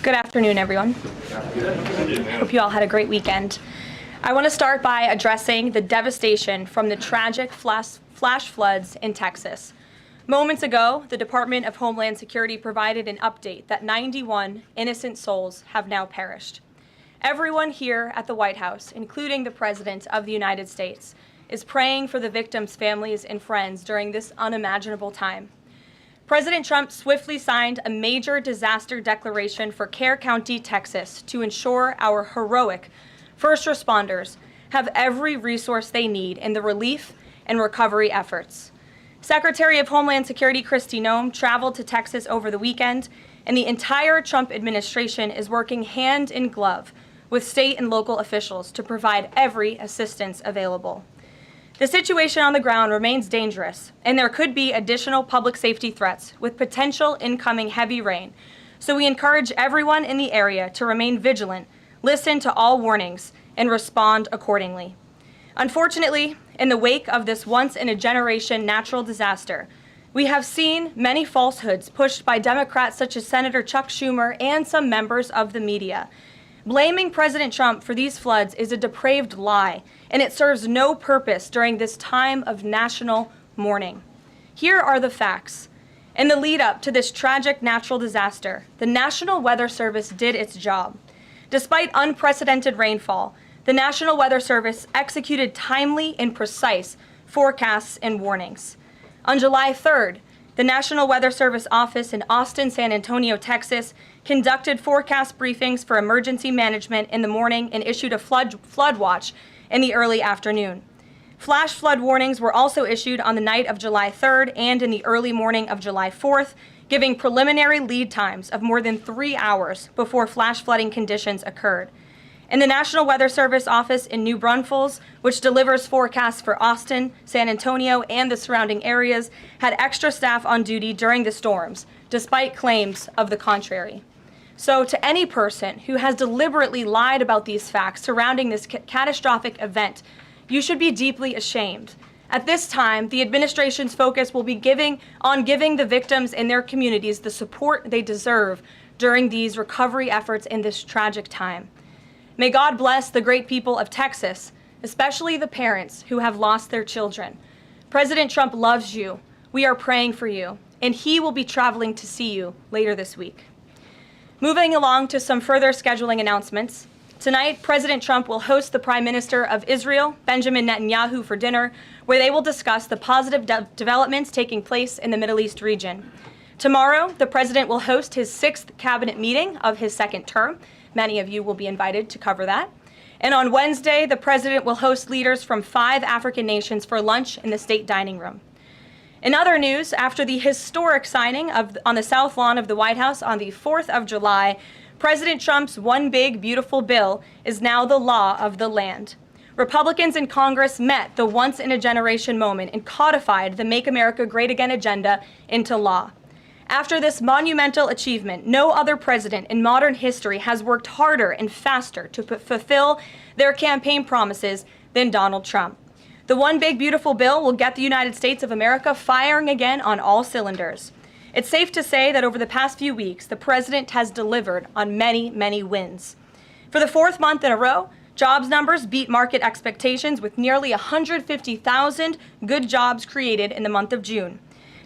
Good afternoon, everyone. Hope you all had a great weekend. I want to start by addressing the devastation from the tragic flash floods in Texas. Moments ago, the Department of Homeland Security provided an update that 91 innocent souls have now perished. Everyone here at the White House, including the President of the United States, is praying for the victims' families and friends during this unimaginable time. President Trump swiftly signed a major disaster declaration for Kerr County, Texas, to ensure our heroic first responders have every resource they need in the relief and recovery efforts. Secretary of Homeland Security Kristi Noem traveled to Texas over the weekend, and the entire Trump administration is working hand in glove with state and local officials to provide every assistance available. The situation on the ground remains dangerous, and there could be additional public safety threats with potential incoming heavy rain. So we encourage everyone in the area to remain vigilant, listen to all warnings, and respond accordingly. Unfortunately, in the wake of this once-in-a-generation natural disaster, we have seen many falsehoods pushed by Democrats such as Senator Chuck Schumer and some members of the media. Blaming President Trump for these floods is a depraved lie, and it serves no purpose during this time of national mourning. Here are the facts. In the lead up to this tragic natural disaster, the National Weather Service did its job. Despite unprecedented rainfall, the National Weather Service executed timely and precise forecasts and warnings. On July 3rd, the National Weather Service office in Austin, San Antonio, Texas, conducted forecast briefings for emergency management in the morning and issued a flood watch in the early afternoon. Flash flood warnings were also issued on the night of July 3rd and in the early morning of July 4th, giving preliminary lead times of more than 3 hours before flash flooding conditions occurred. And the National Weather Service office in New Braunfels, which delivers forecasts for Austin, San Antonio, and the surrounding areas, had extra staff on duty during the storms, despite claims of the contrary. So to any person who has deliberately lied about these facts surrounding this catastrophic event, you should be deeply ashamed. At this time, the administration's focus will be giving the victims and their communities the support they deserve during these recovery efforts in this tragic time. May God bless the great people of Texas, especially the parents who have lost their children. President Trump loves you. We are praying for you, and he will be traveling to see you later this week. Moving along to some further scheduling announcements. Tonight, President Trump will host the Prime Minister of Israel, Benjamin Netanyahu, for dinner, where they will discuss the positive developments taking place in the Middle East region. Tomorrow, the President will host his 6th cabinet meeting of his 2nd term. Many of you will be invited to cover that. And on Wednesday, the President will host leaders from 5 African nations for lunch in the state dining room. In other news, after the historic signing on the South Lawn of the White House on the 4th of July, President Trump's One Big Beautiful Bill is now the law of the land. Republicans in Congress met the once-in-a-generation moment and codified the Make America Great Again agenda into law. After this monumental achievement, no other president in modern history has worked harder and faster to fulfill their campaign promises than Donald Trump. The One Big Beautiful Bill will get the United States of America firing again on all cylinders. It's safe to say that over the past few weeks, the president has delivered on many, many wins. For the 4th month in a row, jobs numbers beat market expectations with nearly 150,000 good jobs created in the month of June.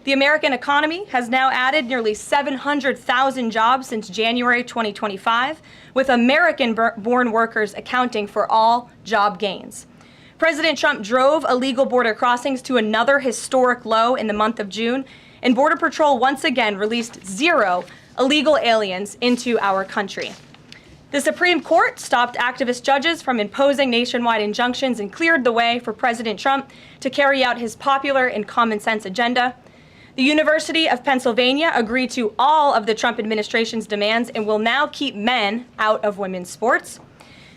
The American economy has now added nearly 700,000 jobs since January 2025, with American-born workers accounting for all job gains. President Trump drove illegal border crossings to another historic low in the month of June, and Border Patrol once again released 0 illegal aliens into our country. The Supreme Court stopped activist judges from imposing nationwide injunctions and cleared the way for President Trump to carry out his popular and common sense agenda. The University of Pennsylvania agreed to all of the Trump administration's demands and will now keep men out of women's sports.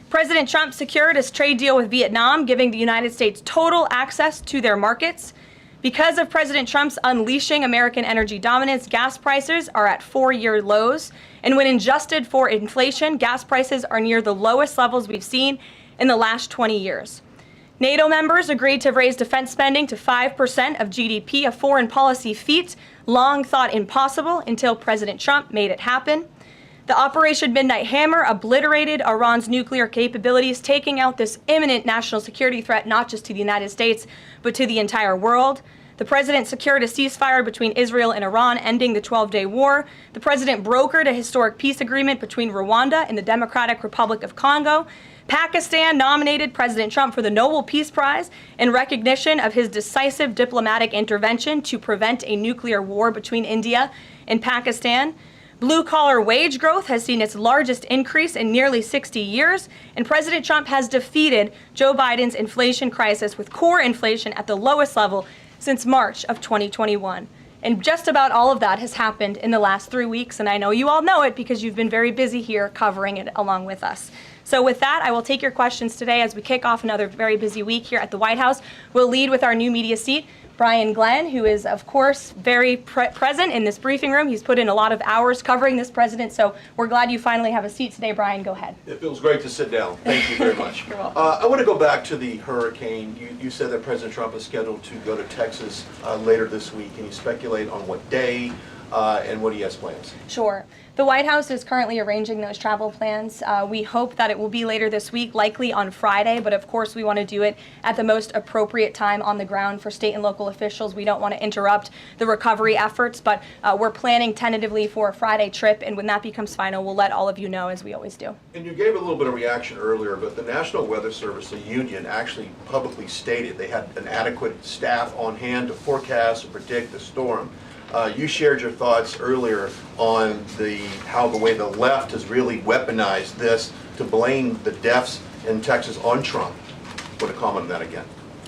President Trump secured his trade deal with Vietnam, giving the United States total access to their markets. Because of President Trump's unleashing American energy dominance, gas prices are at 4-year lows. And when adjusted for inflation, gas prices are near the lowest levels we've seen in the last 20 years. NATO members agreed to raise defense spending to 5% of GDP, a foreign policy feat long thought impossible until President Trump made it happen. The Operation Midnight Hammer obliterated Iran's nuclear capabilities, taking out this imminent national security threat not just to the United States, but to the entire world. The president secured a ceasefire between Israel and Iran, ending the 12-day war. The president brokered a historic peace agreement between Rwanda and the Democratic Republic of Congo. Pakistan nominated President Trump for the Nobel Peace Prize in recognition of his decisive diplomatic intervention to prevent a nuclear war between India and Pakistan. Blue-collar wage growth has seen its largest increase in nearly 60 years, and President Trump has defeated Joe Biden's inflation crisis with core inflation at the lowest level since March of 2021. And just about all of that has happened in the last 3 weeks, and I know you all know it because you've been very busy here covering it along with us. So with that, I will take your questions today as we kick off another very busy week here at the White House. We'll lead with our new media seat, Brian Glenn, who is, of course, very present in this briefing room. He's put in a lot of hours covering this president, so we're glad you finally have a seat today. Brian, go ahead. It feels great to sit down. Thank you very much. You're welcome. I want to go back to the hurricane. You said that President Trump is scheduled to go to Texas later this week. Can you speculate on what day and what he has plans? Sure. The White House is currently arranging those travel plans. We hope that it will be later this week, likely on Friday, but of course we want to do it at the most appropriate time on the ground for state and local officials. We don't want to interrupt the recovery efforts, but we're planning tentatively for a Friday trip, and when that becomes final, we'll let all of you know, as we always do. And you gave a little bit of reaction earlier, but the National Weather Service, the union, actually publicly stated they had an adequate staff on hand to forecast and predict the storm. You shared your thoughts earlier on how the way the left has really weaponized this to blame the deaths in Texas on Trump. Want to comment on that again?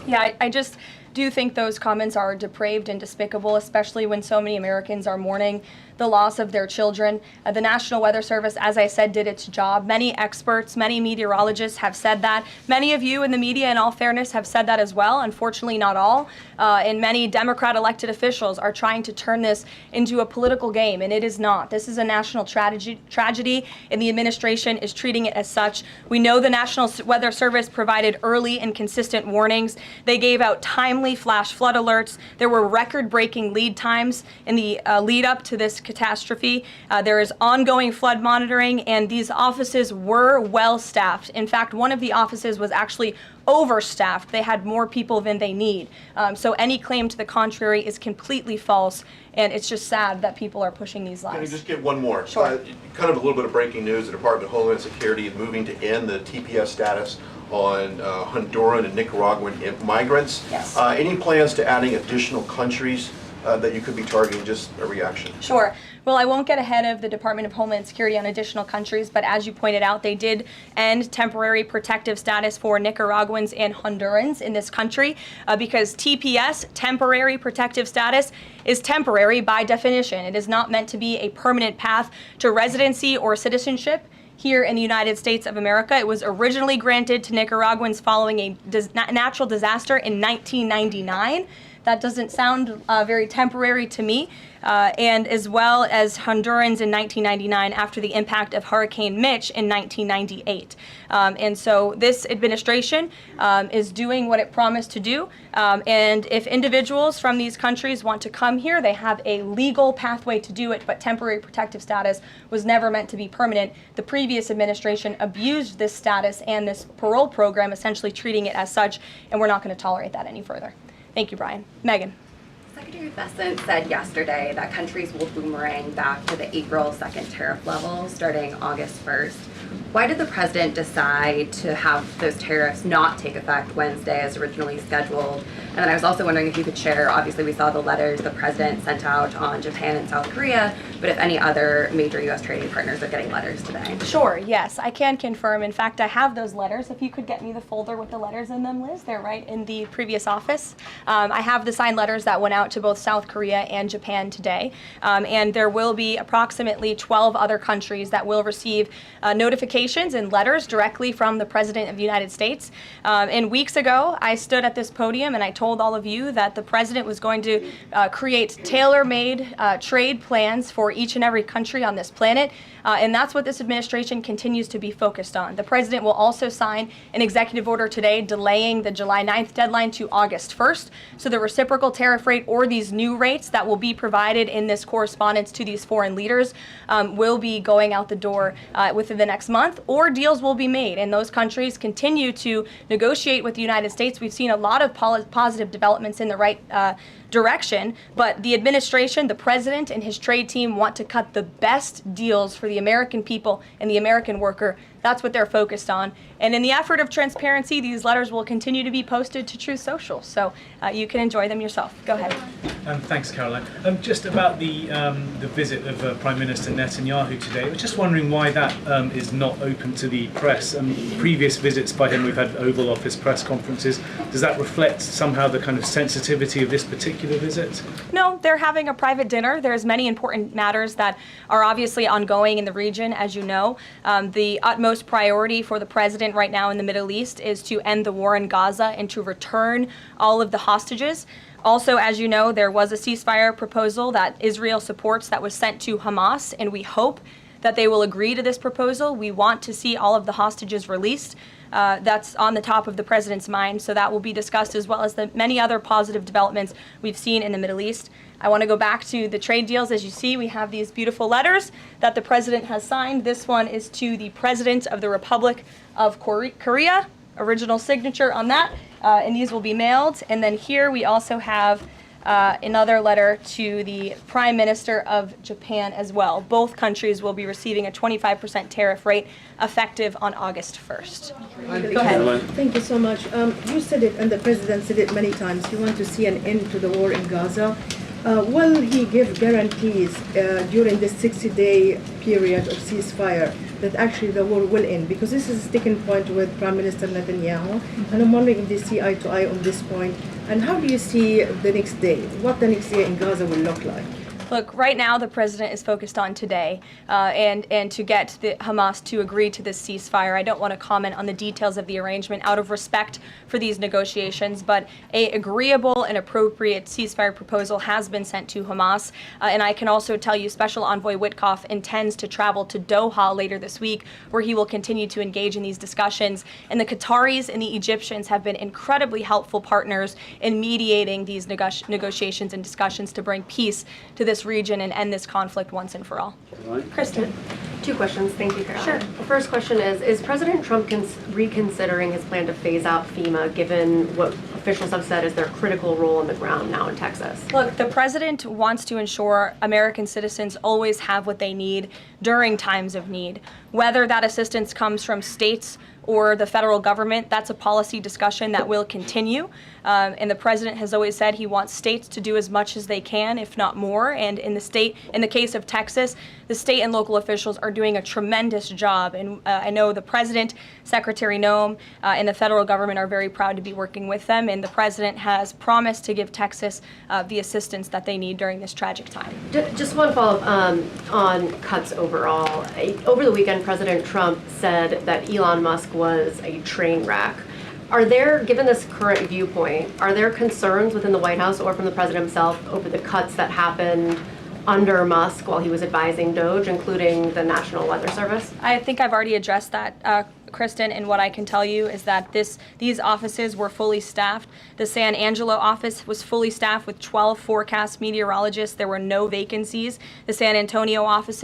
Yeah, I just do think those comments are depraved and despicable, especially when so many Americans are mourning the loss of their children. The National Weather Service, as I said, did its job. Many experts, many meteorologists have said that. Many of you in the media, in all fairness, have said that as well. Unfortunately, not all. And many Democrat elected officials are trying to turn this into a political game, and it is not. This is a national tragedy, and the administration is treating it as such. We know the National Weather Service provided early and consistent warnings. They gave out timely flash flood alerts. There were record-breaking lead times in the lead up to this catastrophe. There is ongoing flood monitoring, and these offices were well staffed. In fact, one of the offices was actually overstaffed. They had more people than they need. So any claim to the contrary is completely false, and it's just sad that people are pushing these lies. Can I just get one more? Sure. Kind of a little bit of breaking news. The Department of Homeland Security is moving to end the TPS status on Honduran and Nicaraguan migrants. Yes. Any plans to adding additional countries that you could be targeting? Just a reaction. Sure. Well, I won't get ahead of the Department of Homeland Security on additional countries, but as you pointed out, they did end temporary protective status for Nicaraguans and Hondurans in this country because TPS, temporary protective status, is temporary by definition. It is not meant to be a permanent path to residency or citizenship here in the United States of America. It was originally granted to Nicaraguans following a natural disaster in 1999. That doesn't sound very temporary to me. And as well as Hondurans in 1999 after the impact of Hurricane Mitch in 1998. And so this administration is doing what it promised to do. And if individuals from these countries want to come here, they have a legal pathway to do it, but temporary protective status was never meant to be permanent. The previous administration abused this status and this parole program, essentially treating it as such, and we're not going to tolerate that any further. Thank you, Brian. Megan. Secretary Bessent said yesterday that countries will boomerang back to the April 2nd tariff level starting August 1st. Why did the president decide to have those tariffs not take effect Wednesday as originally scheduled? And then I was also wondering if you could share, obviously we saw the letters the president sent out on Japan and South Korea, but if any other major U.S. trading partners are getting letters today. Sure, yes, I can confirm. In fact, I have those letters. If you could get me the folder with the letters in them, Liz, they're right in the previous office. I have the signed letters that went out to both South Korea and Japan today. And there will be approximately 12 other countries that will receive notification communications and letters directly from the President of the United States. And weeks ago, I stood at this podium and I told all of you that the President was going to create tailor-made trade plans for each and every country on this planet. And that's what this administration continues to be focused on. The President will also sign an executive order today delaying the July 9th deadline to August 1st. So the reciprocal tariff rate or these new rates that will be provided in this correspondence to these foreign leaders will be going out the door within the next month, or deals will be made. And those countries continue to negotiate with the United States. We've seen a lot of positive developments in the right direction, but the administration, the president, and his trade team want to cut the best deals for the American people and the American worker. That's what they're focused on. And in the effort of transparency, these letters will continue to be posted to Truth Social, so you can enjoy them yourself. Go ahead. Thanks, Caroline. Just about the visit of Prime Minister Netanyahu today, I was just wondering why that is not open to the press. Previous visits by him, we've had Oval Office press conferences. Does that reflect somehow the kind of sensitivity of this particular visit? No, they're having a private dinner. There's many important matters that are obviously ongoing in the region, as you know. The utmost priority for the president right now in the Middle East is to end the war in Gaza and to return all of the hostages. Also, as you know, there was a ceasefire proposal that Israel supports that was sent to Hamas, and we hope that they will agree to this proposal. We want to see all of the hostages released. That's on the top of the president's mind, so that will be discussed, as well as the many other positive developments we've seen in the Middle East. I want to go back to the trade deals. As you see, we have these beautiful letters that the president has signed. This one is to the President of the Republic of Korea, original signature on that, and these will be mailed. And then here we also have another letter to the Prime Minister of Japan as well. Both countries will be receiving a 25% tariff rate effective on August 1st. Go ahead. Thank you so much. You said it, and the President said it many times, you want to see an end to the war in Gaza. Will he give guarantees during this 60-day period of ceasefire that actually the war will end? Because this is a sticking point with Prime Minister Netanyahu, and I'm wondering if they see eye to eye on this point. And how do you see the next day? What the next day in Gaza will look like? Look, right now the president is focused on today and to get the Hamas to agree to this ceasefire. I don't want to comment on the details of the arrangement out of respect for these negotiations, but a agreeable and appropriate ceasefire proposal has been sent to Hamas. And I can also tell you Special Envoy Witkoff intends to travel to Doha later this week, where he will continue to engage in these discussions. And the Qataris and the Egyptians have been incredibly helpful partners in mediating these negotiations and discussions to bring peace to this region and end this conflict once and for all. Kristen. Two questions. Thank you, Caroline. Sure. The first question is President Trump reconsidering his plan to phase out FEMA, given what officials have said is their critical role on the ground now in Texas? Look, the president wants to ensure American citizens always have what they need during times of need. Whether that assistance comes from states or the federal government, that's a policy discussion that will continue. And the president has always said he wants states to do as much as they can, if not more. And in the case of Texas, the state and local officials are doing a tremendous job. And I know the president, Secretary Noem, and the federal government are very proud to be working with them. And the president has promised to give Texas the assistance that they need during this tragic time. Just one follow-up on cuts overall. Over the weekend, President Trump said that Elon Musk was a train wreck. Are there, given this current viewpoint, are there concerns within the White House or from the president himself over the cuts that happened under Musk while he was advising DOGE, including the National Weather Service? I think I've already addressed that, Kristen, and what I can tell you is that these offices were fully staffed. The San Angelo office was fully staffed with 12 forecast meteorologists. There were no vacancies. The San Antonio office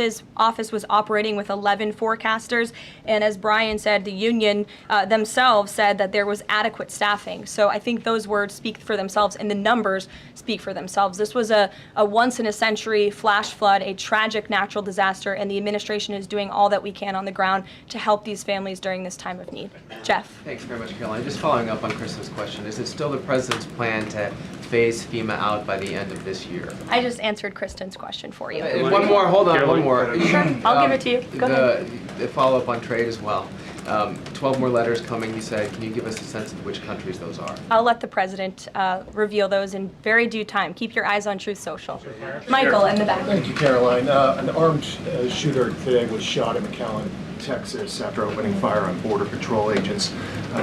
was operating with 11 forecasters, and as Brian said, the union themselves said that there was adequate staffing. So I think those words speak for themselves, and the numbers speak for themselves. This was a once-in-a-century flash flood, a tragic natural disaster, and the administration is doing all that we can on the ground to help these families during this time of need. Jeff. Thanks very much, Caroline. Just following up on Kristen's question, is it still the president's plan to phase FEMA out by the end of this year? I just answered Kristen's question for you. One more, hold on, one more. Sure, I'll give it to you. Go ahead. The follow-up on trade as well. 12 more letters coming, you said. Can you give us a sense of which countries those are? I'll let the president reveal those in very due time. Keep your eyes on Truth Social. Michael, in the back. Thank you, Caroline. An armed shooter today was shot in McAllen. Texas after opening fire on Border Patrol agents.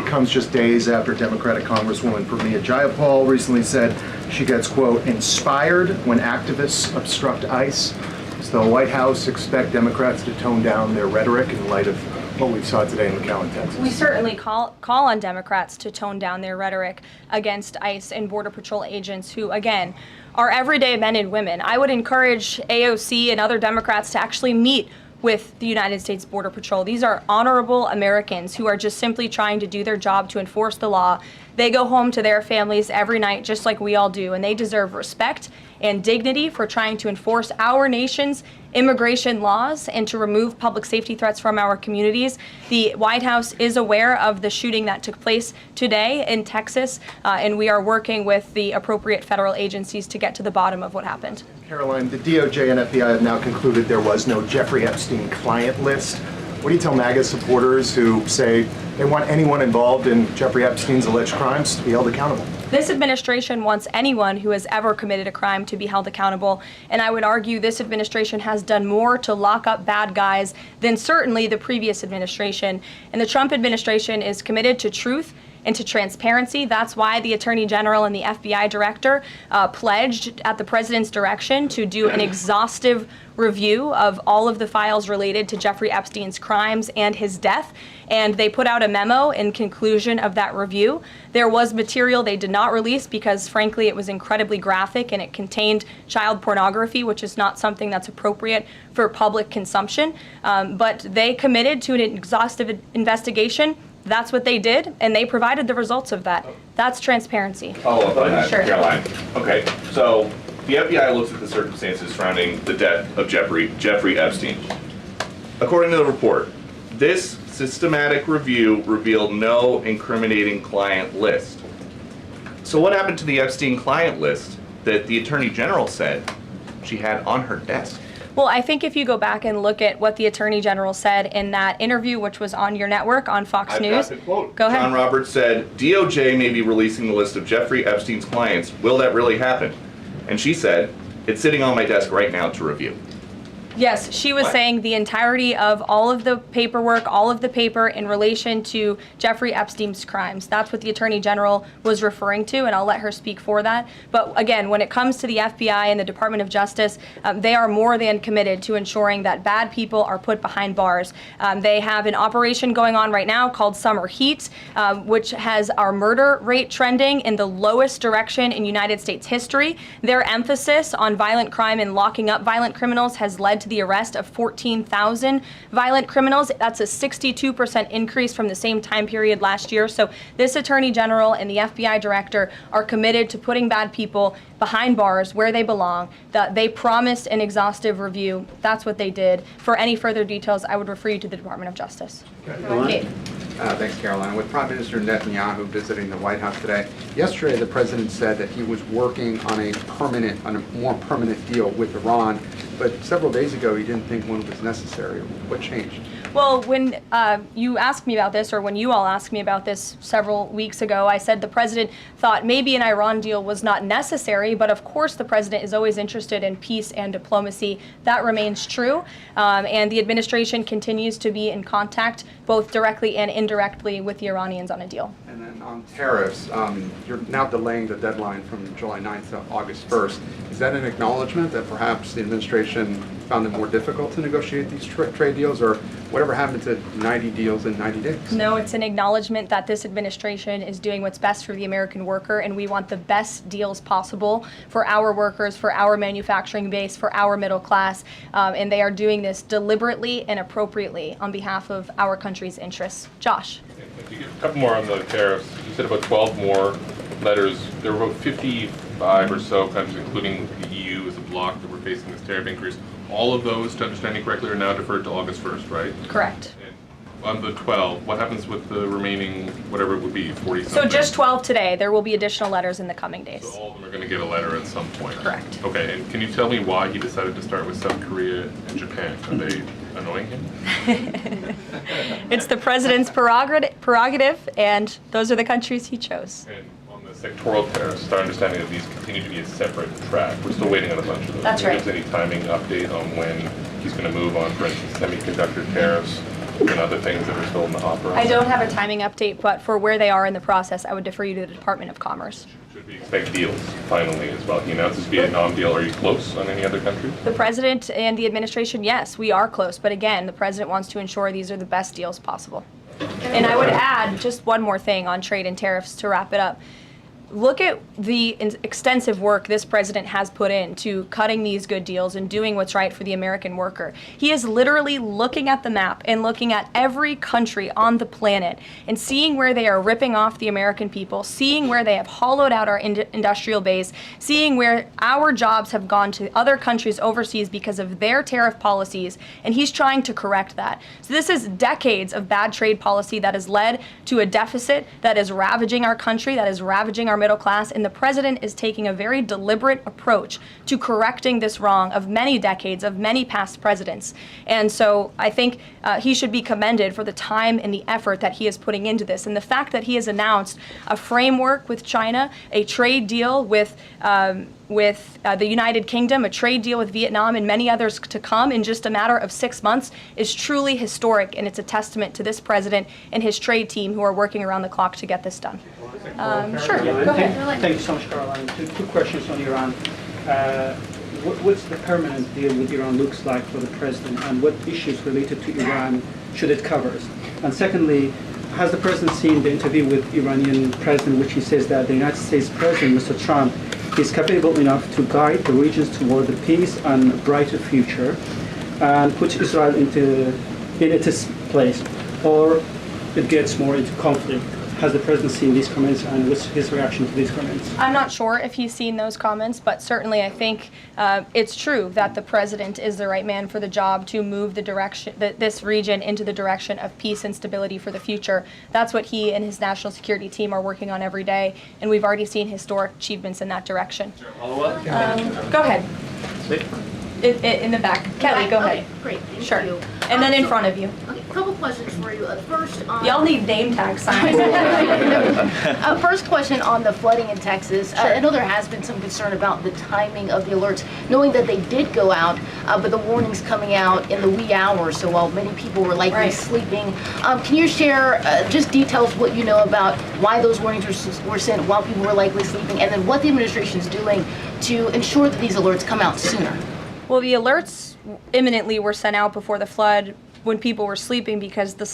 Comes just days after Democratic Congresswoman Pramila Jayapal recently said she gets, quote, inspired when activists obstruct ICE. Does the White House expect Democrats to tone down their rhetoric in light of what we saw today in McAllen, Texas? We certainly call on Democrats to tone down their rhetoric against ICE and Border Patrol agents who, again, are everyday men and women. I would encourage AOC and other Democrats to actually meet with the United States Border Patrol. These are honorable Americans who are just simply trying to do their job to enforce the law. They go home to their families every night just like we all do, and they deserve respect and dignity for trying to enforce our nation's immigration laws and to remove public safety threats from our communities. The White House is aware of the shooting that took place today in Texas, and we are working with the appropriate federal agencies to get to the bottom of what happened. Caroline, the DOJ and FBI have now concluded there was no Jeffrey Epstein client list. What do you tell MAGA supporters who say they want anyone involved in Jeffrey Epstein's alleged crimes to be held accountable? This administration wants anyone who has ever committed a crime to be held accountable, and I would argue this administration has done more to lock up bad guys than certainly the previous administration. And the Trump administration is committed to truth and to transparency. That's why the Attorney General and the FBI Director pledged at the President's direction to do an exhaustive review of all of the files related to Jeffrey Epstein's crimes and his death. And they put out a memo in conclusion of that review. There was material they did not release because, frankly, it was incredibly graphic and it contained child pornography, which is not something that's appropriate for public consumption. But they committed to an exhaustive investigation. That's what they did, and they provided the results of that. That's transparency. Follow up on that, Sure. Caroline. Okay, so the FBI looks at the circumstances surrounding the death of Jeffrey Epstein. According to the report, this systematic review revealed no incriminating client list. So what happened to the Epstein client list that the Attorney General said she had on her desk? Well, I think if you go back and look at what the Attorney General said in that interview, which was on your network on Fox I've News. got the quote. Go ahead. John Roberts said, DOJ may be releasing the list of Jeffrey Epstein's clients. Will that really happen? And she said, it's sitting on my desk right now to review. Yes, she was What? saying the entirety of all of the paperwork, all of the paper in relation to Jeffrey Epstein's crimes. That's what the Attorney General was referring to, and I'll let her speak for that. But again, when it comes to the FBI and the Department of Justice, they are more than committed to ensuring that bad people are put behind bars. They have an operation going on right now called Summer Heat, which has our murder rate trending in the lowest direction in United States history. Their emphasis on violent crime and locking up violent criminals has led to the arrest of 14,000 violent criminals. That's a 62% increase from the same time period last year. So this Attorney General and the FBI Director are committed to putting bad people behind bars where they belong. They promised an exhaustive review. That's what they did. For any further details, I would refer you to the Department of Justice. Kate. Thanks, Caroline. With Prime Minister Netanyahu visiting the White House today, yesterday the president said that he was working on a more permanent deal with Iran, but several days ago he didn't think one was necessary. What changed? Well, when you asked me about this, or when you all asked me about this several weeks ago, I said the president thought maybe an Iran deal was not necessary, but of course the president is always interested in peace and diplomacy. That remains true, and the administration continues to be in contact, both directly and indirectly, with the Iranians on a deal. And then on tariffs, you're now delaying the deadline from July 9th to August 1st. Is that an acknowledgement that perhaps the administration found it more difficult to negotiate these trade deals, or whatever happened to 90 deals in 90 days? No, it's an acknowledgement that this administration is doing what's best for the American worker, and we want the best deals possible for our workers, for our manufacturing base, for our middle class, and they are doing this deliberately and appropriately on behalf of our country's interests. Josh. A couple more on the tariffs. You said about 12 more letters. There were about 55 or so countries, including the EU as a bloc, that were facing this tariff increase. All of those, to understand you correctly, are now deferred to August 1st, right? Correct. And on the 12, what happens with the remaining, whatever it would be, 40 something? So just 12 today. There will be additional letters in the coming days. So all of them are going to get a letter at some point? Correct. Okay, and can you tell me why he decided to start with South Korea and Japan? Are they annoying him? It's the president's prerogative, and those are the countries he chose. And on the sectoral tariffs, it's our understanding that these continue to be a separate track. We're still waiting on a bunch of those. That's Can you right. give us any timing update on when he's going to move on, for instance, semiconductor tariffs and other things that are still in the hopper? I don't have a timing update, but for where they are in the process, I would defer you to the Department of Commerce. Should we expect deals finally as well? He announced this Vietnam deal. Are you close on any other countries? The president and the administration, yes, we are close. But again, the president wants to ensure these are the best deals possible. And I would add just one more thing on trade and tariffs to wrap it up. Look at the extensive work this president has put into cutting these good deals and doing what's right for the American worker. He is literally looking at the map and looking at every country on the planet and seeing where they are ripping off the American people, seeing where they have hollowed out our industrial base, seeing where our jobs have gone to other countries overseas because of their tariff policies, and he's trying to correct that. So this is decades of bad trade policy that has led to a deficit that is ravaging our country, that is ravaging our middle class, and the president is taking a very deliberate approach to correcting this wrong of many decades, of many past presidents. And so I think he should be commended for the time and the effort that he is putting into this. And the fact that he has announced a framework with China, a trade deal with the United Kingdom, a trade deal with Vietnam, and many others to come in just a matter of 6 months is truly historic, and it's a testament to this president and his trade team who are working around the clock to get this done. Sure, go ahead. Thank you so much, Caroline. Two questions on Iran. What's the permanent deal with Iran looks like for the president, and what issues related to Iran should it cover? And secondly, has the president seen the interview with Iranian president, which he says that the United States president, Mr. Trump, is capable enough to guide the regions toward a peace and a brighter future, and put Israel in its place, or it gets more into conflict? Has the president seen these comments, and what's his reaction to these comments? I'm not sure if he's seen those comments, but certainly I think it's true that the president is the right man for the job to move the direction, this region into the direction of peace and stability for the future. That's what he and his national security team are working on every day, and we've already seen historic achievements in that direction. Follow-up? Go ahead. In the back. Kelly, go ahead. Okay, great. Thank Sure. you. And then in front of you. Okay, a couple questions for you. First, on Y'all need name tags signed. First question on the flooding in Texas. I know there has been some concern about the timing of the alerts, knowing that they did go out, but the warnings coming out in the wee hours, so while many people were likely sleeping. Can you share just details what you know about why those warnings were sent while people were likely sleeping, and then what the administration is doing to ensure that these alerts come out sooner? Well, the alerts imminently were sent out before the flood when people were sleeping because the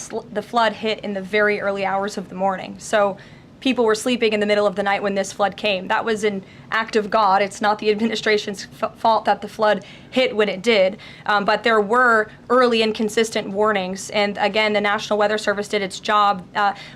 flood hit in the very early hours of the morning. So people were sleeping in the middle of the night when this flood came. That was an act of God. It's not the administration's fault that the flood hit when it did. But there were early and consistent warnings. And again, the National Weather Service did its job.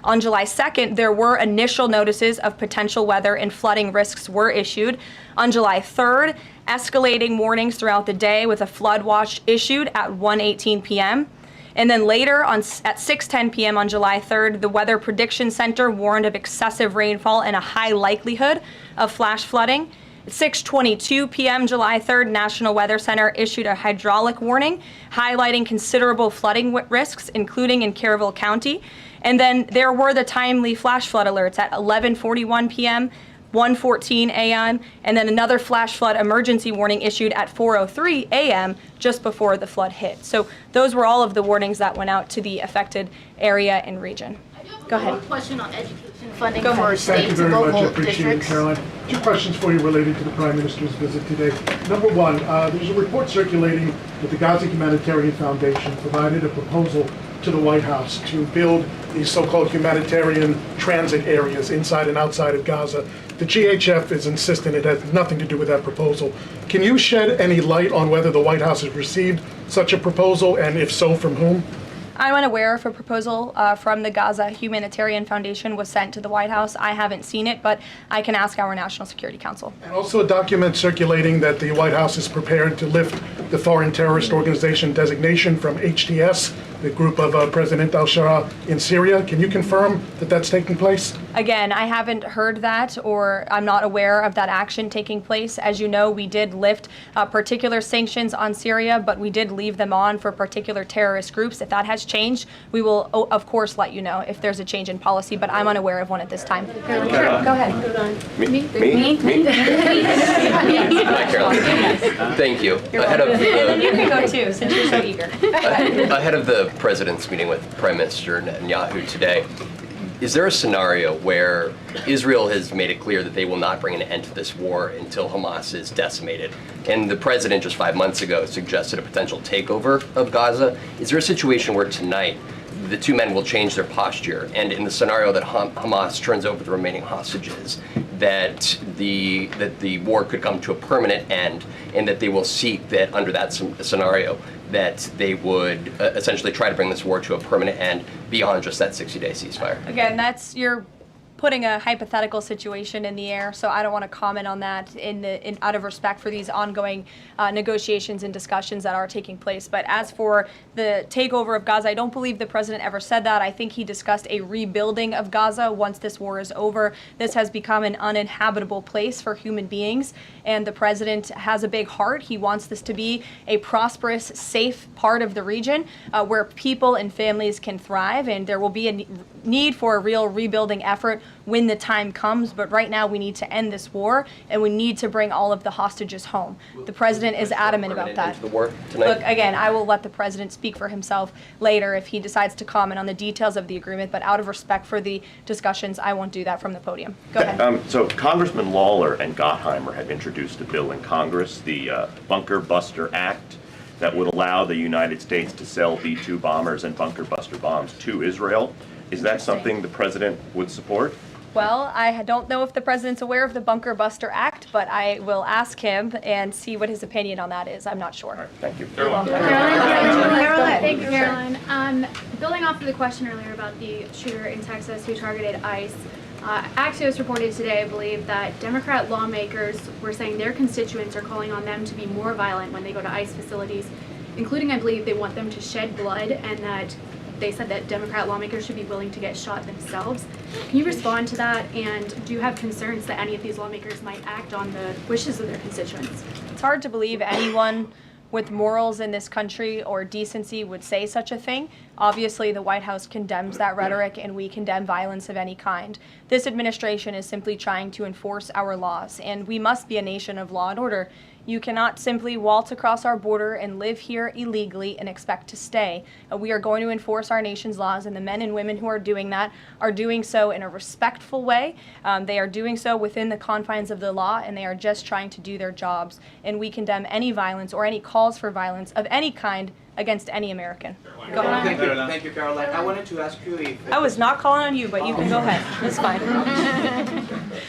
On July 2nd, there were initial notices of potential weather and flooding risks were issued. On July 3rd, escalating warnings throughout the day with a flood watch issued at 1:18 p.m. And then later at 6:10 p.m. on July 3rd, the Weather Prediction Center warned of excessive rainfall and a high likelihood of flash flooding. At 6:22 p.m. July 3rd, National Weather Center issued a hydraulic warning highlighting considerable flooding risks, including in Caryville County. And then there were the timely flash flood alerts at 11:41 p.m., 1:14 a.m., and then another flash flood emergency warning issued at 4:03 a.m. just before the flood hit. So those were all of the warnings that went out to the affected area and region. Go ahead. One question on education funding Go for ahead. Thank you states and very much. I local appreciate it, districts. Caroline. Two questions for you related to the Prime Minister's visit today. Number one, there's a report circulating that the Gaza Humanitarian Foundation provided a proposal to the White House to build these so-called humanitarian transit areas inside and outside of Gaza. The GHF is insistent it has nothing to do with that proposal. Can you shed any light on whether the White House has received such a proposal, and if so, from whom? I'm unaware if a proposal from the Gaza Humanitarian Foundation was sent to the White House. I haven't seen it, but I can ask our National Security Council. And also a document circulating that the White House is prepared to lift the Foreign Terrorist Organization designation from HTS, the group of President al-Shara in Syria. Can you confirm that that's taking place? Again, I haven't heard that, or I'm not aware of that action taking place. As you know, we did lift particular sanctions on Syria, but we did leave them on for particular terrorist groups. If that has changed, we will, of course, let you know if there's a change in policy, but I'm unaware of one at this time. Sure, go ahead. Me? Hi, Caroline. Thank you. You're welcome. And then you can go too, since you're so eager. Ahead of the president's meeting with Prime Minister Netanyahu today. Is there a scenario where Israel has made it clear that they will not bring an end to this war until Hamas is decimated? And the president just 5 months ago suggested a potential takeover of Gaza. Is there a situation where tonight the two men will change their posture, and in the scenario that Hamas turns over the remaining hostages, that the war could come to a permanent end, and that they will seek that under that scenario that they would essentially try to bring this war to a permanent end beyond just that 60-day ceasefire? Again, you're putting a hypothetical situation in the air, so I don't want to comment on that out of respect for these ongoing negotiations and discussions that are taking place. But as for the takeover of Gaza, I don't believe the president ever said that. I think he discussed a rebuilding of Gaza once this war is over. This has become an uninhabitable place for human beings, and the president has a big heart. He wants this to be a prosperous, safe part of the region where people and families can thrive, and there will be a need for a real rebuilding effort when the time comes. But right now we need to end this war, and we need to bring all of the hostages home. The president is adamant about that. The war tonight? Look, again, I will let the president speak for himself later if he decides to comment on the details of the agreement, but out of respect for the discussions, I won't do that from the podium. Go ahead. So Congressman Lawler and Gottheimer have introduced a bill in Congress, the Bunker Buster Act, that would allow the United States to sell B-2 bombers and bunker buster bombs to Israel. Is that something the president would support? Well, I don't know if the president's aware of the Bunker Buster Act, but I will ask him and see what his opinion on that is. I'm not sure. All right, thank you. Caroline. Thank you, Caroline. Building off of the question earlier about the shooter in Texas who targeted ICE, Axios reported today, I believe, that Democrat lawmakers were saying their constituents are calling on them to be more violent when they go to ICE facilities, including, I believe, they want them to shed blood, and that they said that Democrat lawmakers should be willing to get shot themselves. Can you respond to that, and do you have concerns that any of these lawmakers might act on the wishes of their constituents? It's hard to believe anyone with morals in this country or decency would say such a thing. Obviously, the White House condemns that rhetoric, and we condemn violence of any kind. This administration is simply trying to enforce our laws, and we must be a nation of law and order. You cannot simply waltz across our border and live here illegally and expect to stay. We are going to enforce our nation's laws, and the men and women who are doing that are doing so in a respectful way. They are doing so within the confines of the law, and they are just trying to do their jobs. And we condemn any violence or any calls for violence of any kind against any American. Go ahead. Thank you, Caroline. I wanted to ask you if... I was not calling on you, but you can go ahead. It's fine.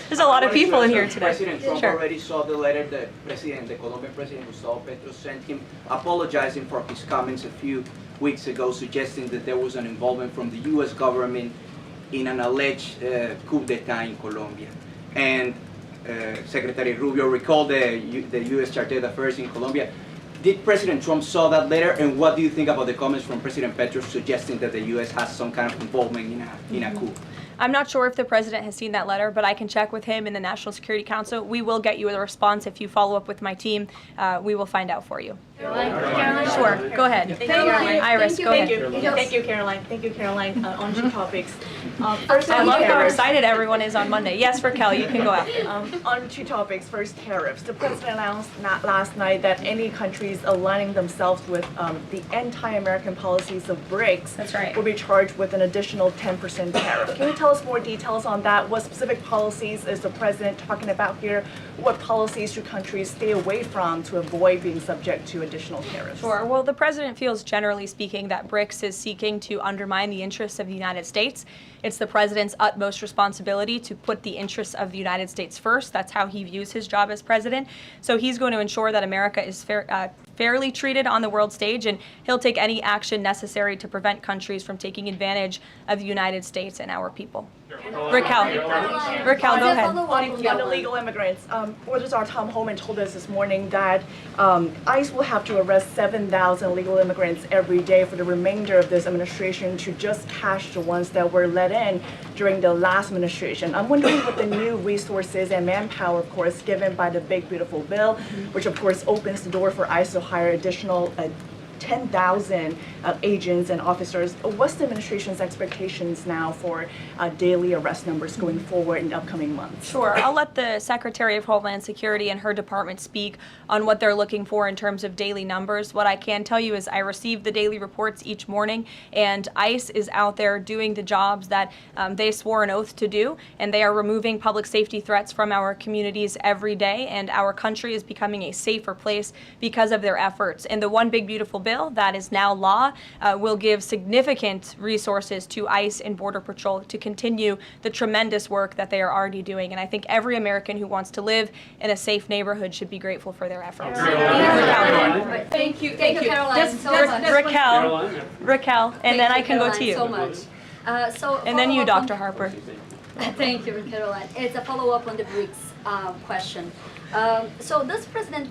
There's a lot of people in here today. President Trump already saw the letter that the Colombian President Gustavo Petro sent him, apologizing for his comments a few weeks ago, suggesting that there was an involvement from the U.S. government in an alleged coup d'etat in Colombia. And Secretary Rubio recalled the U.S. Chargé d'Affaires in Colombia. Did President Trump saw that letter, and what do you think about the comments from President Petro suggesting that the U.S. has some kind of involvement in a coup? I'm not sure if the president has seen that letter, but I can check with him in the National Security Council. We will get you a response if you follow up with my team. We will find out for you. Caroline? Sure, go ahead. Thank you. Iris, go ahead. Thank you, Caroline. Thank you, Caroline. On two topics. First, I love how excited everyone is on Monday. Yes, Raquel, you can go after. On two topics. First, tariffs. The president announced last night that any countries aligning themselves with the anti-American policies of BRICS That's right. will be charged with an additional 10% tariff. Can you tell us more details on that? What specific policies is the president talking about here? What policies should countries stay away from to avoid being subject to additional tariffs? Sure. Well, the president feels, generally speaking, that BRICS is seeking to undermine the interests of the United States. It's the president's utmost responsibility to put the interests of the United States first. That's how he views his job as president. So he's going to ensure that America is fairly treated on the world stage, and he'll take any action necessary to prevent countries from taking advantage of the United States and our people. Raquel, go ahead. On illegal immigrants, Czar Tom Homan told us this morning that ICE will have to arrest 7,000 illegal immigrants every day for the remainder of this administration to just catch the ones that were let in during the last administration. I'm wondering what the new resources and manpower, of course, given by the Big Beautiful Bill, which of course opens the door for ICE to hire additional 10,000 agents and officers. What's the administration's expectations now for daily arrest numbers going forward in the upcoming months? Sure. I'll let the Secretary of Homeland Security and her department speak on what they're looking for in terms of daily numbers. What I can tell you is I receive the daily reports each morning, and ICE is out there doing the jobs that they swore an oath to do, and they are removing public safety threats from our communities every day, and our country is becoming a safer place because of their efforts. And the One Big Beautiful Bill that is now law will give significant resources to ICE and Border Patrol to continue the tremendous work that they are already doing. And I think every American who wants to live in a safe neighborhood should be grateful for their efforts. Thank you, Karoline, so much. Raquel, and then I can go to you. So much. And then you, Dr. Harper. Thank you, Karoline. It's a follow-up on the BRICS question. So does President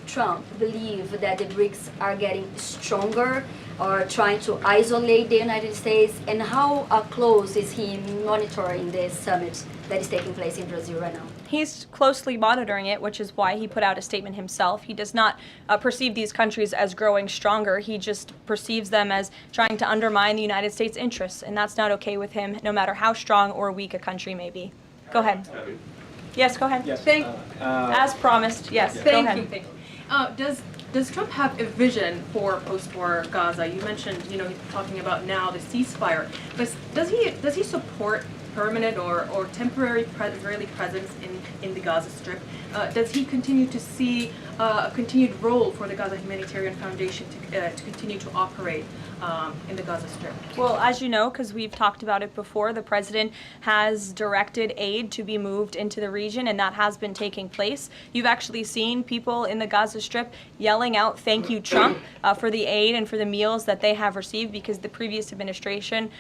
Trump believe that the BRICS are getting stronger or trying to isolate the United States? And how close is he monitoring this summit that is taking place in Brazil right now? He's closely monitoring it, which is why he put out a statement himself. He does not perceive these countries as growing stronger. He just perceives them as trying to undermine the United States' interests, and that's not okay with him, no matter how strong or weak a country may be. Go ahead. Yes, go ahead. Yes. As promised, yes, go ahead. Thank you. Does Trump have a vision for post-war Gaza? You mentioned, he's talking about now the ceasefire, but does he support permanent or temporary Israeli presence in the Gaza Strip? Does he continue to see a continued role for the Gaza Humanitarian Foundation to continue to operate in the Gaza Strip? Well, as you know, because we've talked about it before, the president has directed aid to be moved into the region, and that has been taking place. You've actually seen people in the Gaza Strip yelling out, "Thank you, Trump," for the aid and for the meals that they have received, because the previous administration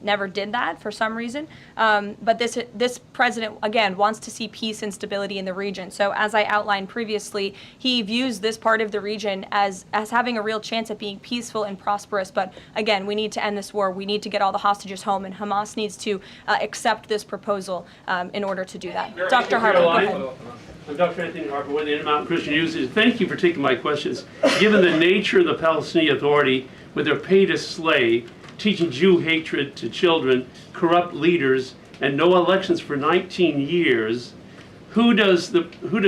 never did that for some reason. But this president, again, wants to see peace and stability in the region. So as I outlined previously, he views this part of the region as having a real chance at being peaceful and prosperous. But again, we need to end this war. We need to get all the hostages home, and Hamas needs to accept this proposal in order to do that. Dr. Harper, go ahead. I'm Dr. Anthony Harper with the Intermountain Christian Youth. Thank you for taking my questions. Given the nature of the Palestinian Authority, with their pay to slay, teaching Jew hatred to children, corrupt leaders, and no elections for 19 years, who does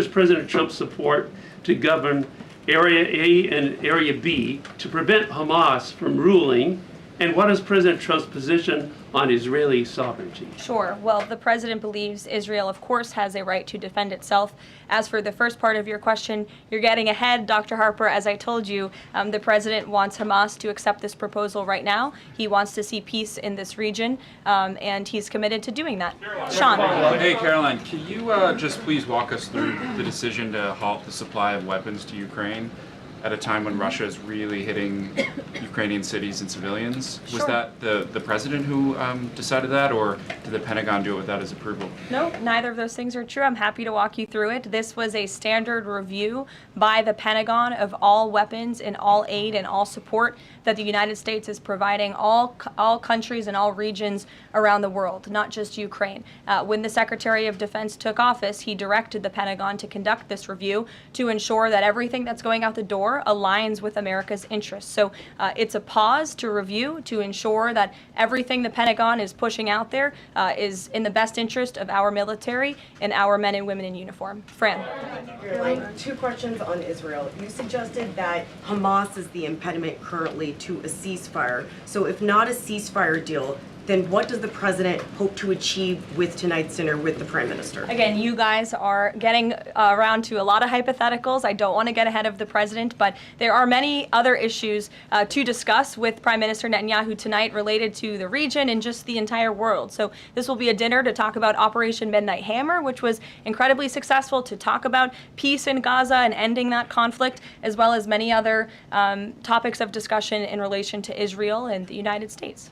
President Trump support to govern Area A and Area B to prevent Hamas from ruling? And what is President Trump's position on Israeli sovereignty? Sure. Well, the president believes Israel, of course, has a right to defend itself. As for the first part of your question, you're getting ahead, Dr. Harper. As I told you, the president wants Hamas to accept this proposal right now. He wants to see peace in this region, and he's committed to doing that. Sean. Hey, Karoline, can you just please walk us through the decision to halt the supply of weapons to Ukraine at a time when Russia is really hitting Ukrainian cities and civilians? Was that the president who decided that, or did the Pentagon do it without his approval? No, neither of those things are true. I'm happy to walk you through it. This was a standard review by the Pentagon of all weapons and all aid and all support that the United States is providing all countries and all regions around the world, not just Ukraine. When the Secretary of Defense took office, he directed the Pentagon to conduct this review to ensure that everything that's going out the door aligns with America's interests. So it's a pause to review to ensure that everything the Pentagon is pushing out there is in the best interest of our military and our men and women in uniform. Fran. Two questions on Israel. You suggested that Hamas is the impediment currently to a ceasefire. So if not a ceasefire deal, then what does the president hope to achieve with tonight's dinner with the prime minister? Again, you guys are getting around to a lot of hypotheticals. I don't want to get ahead of the president, but there are many other issues to discuss with Prime Minister Netanyahu tonight related to the region and just the entire world. So this will be a dinner to talk about Operation Midnight Hammer, which was incredibly successful, to talk about peace in Gaza and ending that conflict, as well as many other topics of discussion in relation to Israel and the United States.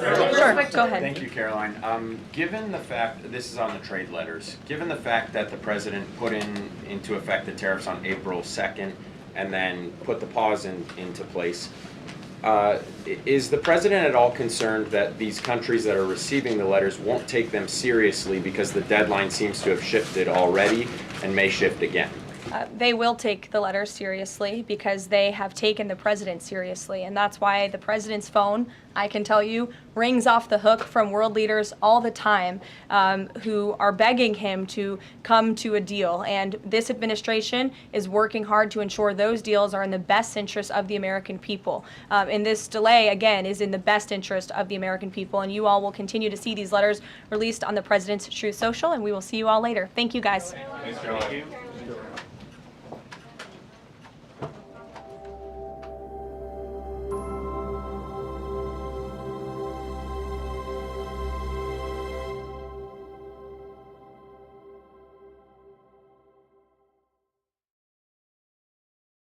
Sure, go ahead. Thank you, Karoline. Given the fact, this is on the trade letters, given the fact that the president put into effect the tariffs on April 2nd and then put the pause into place, is the president at all concerned that these countries that are receiving the letters won't take them seriously because the deadline seems to have shifted already and may shift again? They will take the letters seriously because they have taken the president seriously. And that's why the president's phone, I can tell you, rings off the hook from world leaders all the time who are begging him to come to a deal. And this administration is working hard to ensure those deals are in the best interest of the American people. And this delay, again, is in the best interest of the American people. And you all will continue to see these letters released on the president's Truth Social, and we will see you all later. Thank you, guys. Thanks, Caroline.